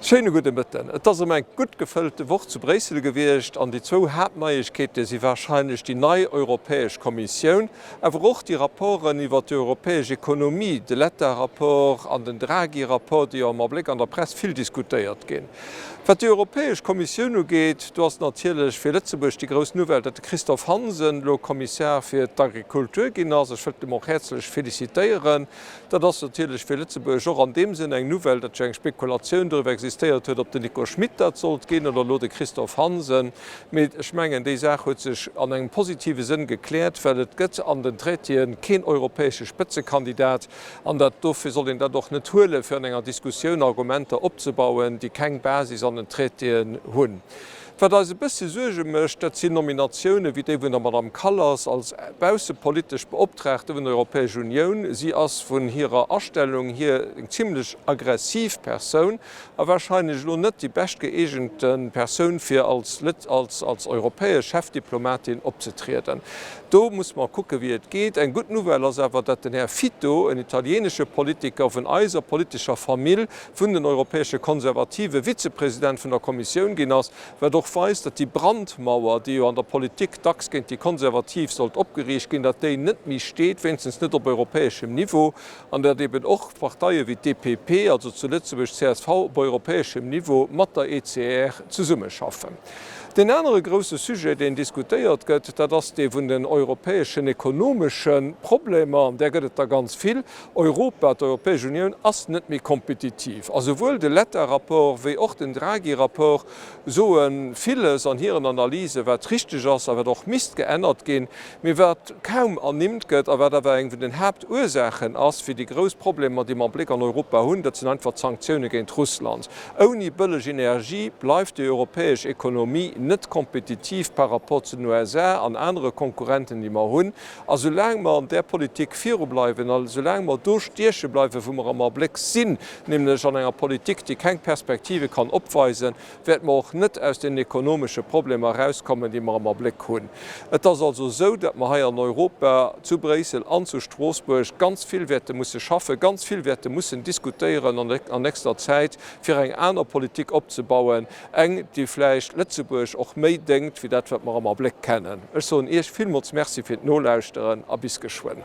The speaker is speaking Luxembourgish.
Schöne gute Mitten. Et ass eng gut gefëllte Woch zu Bresel gewircht an die zwo Hauptneiegkeete sie wahrscheinlich die neue Europäesch Kommission, awer och die Rapporten iwwer die europäesche Ökonomie, de Letterrapport an den Draghi-Rapport, die am Blick an der Presse viel diskutiert gin. Wat die Europäesch Kommission no geht, du hast natürlich fir Lützeburg die grosse Nouvelle, dat Christoph Hansen, lo Kommissar fir d'Agrikultur gin ass, ich will dem auch herzlich felicitéieren, dat das natürlich fir Lützeburg auch an dem Sinn eng Nouvelle, dat eng Spekulation darüber existiert huet, ob der Nico Schmidt dat sollt gehen oder lo de Christoph Hansen. Mit Schmengen déi Sache huet sech an eng positive Sinn geklärt, weil et gëtt an den Tretien kein europäesche Spitzekandidat, an dat dofir soll den dat doch net hole fir enger Diskussion Argumente opbauen, die keng Basis an den Tretien hunn. Wat als bësse suge mecht, dat sinn Nominationioune wie déi vun der Madame Kallas als bause politisch Beoptragte vun der Europäische Union, sie ass vun hireer Erstellung hier eng ziemlich aggressiv Persoun, a wahrscheinlich lo net die best geegenten Persoun fir als europäesch Chefdiplomatin opzetreten. Do muss man gucke, wie et geht. Eng gut Nouvelle ass awer, dat den Herr Fitto, en italiensche Politiker vun eiser politischer Familie vun den europäesche konservative Vizepräsident vun der Kommission gin ass, wer doch weist, dat die Brandmauer, die an der Politik dacks géint die konservativ sollt opgeriecht gin, dat déi net mi steet, wennzens net op europäeschem Niveau, an der deben och Parteiie wie DPP, also zu Lützeburg CSV op europäeschem Niveau mat der ECR zu Summe schaffen. Den andere grosse Sujet, den diskutiert gëtt, dat ass de vun den europäesschen ökonomischen Problemen, der gëtt da ganz viel. Europa, die Europäische Union ass net mé kompetitiv. Also sowohl de Letterrapport wie auch den Draghi-Rapport soen vieles an hireieren Analyse wat richtig ass, awer doch mist geändert gin, mir wat kaum annimmt gëtt, awer dawer eng vun den Hauptursachen ass fir die Großprobleme, die man Blick an Europa hunn, dat sind einfach Sanktionen gegen Russland. Ohne billige Energie bleibt die europäische Ökonomie net kompetitiv par rapport zu den USA an andere Konkurrenten, die man hunn. Also solange man an der Politik virru bleiwen, also solange man durchstierche bleiwe, wo man am Blick sinn, nämlich an enger Politik, die keine Perspektive kann opweisen, wird man auch net aus den ökonomischen Problemen herauskommen, die man am Blick hunn. Et ist also so, dass man hier in Europa zu Bresel an zu Straßburg ganz viel Werte muss schaffen, ganz viel Werte müssen diskutieren an nächster Zeit, für eine andere Politik aufzubauen, eng die vielleicht Lützeburg auch méi denkt, wie dat wat man am Blick kennen. Ech so eich vielmals Merci fir d Nolauusteren a bis geschwoen.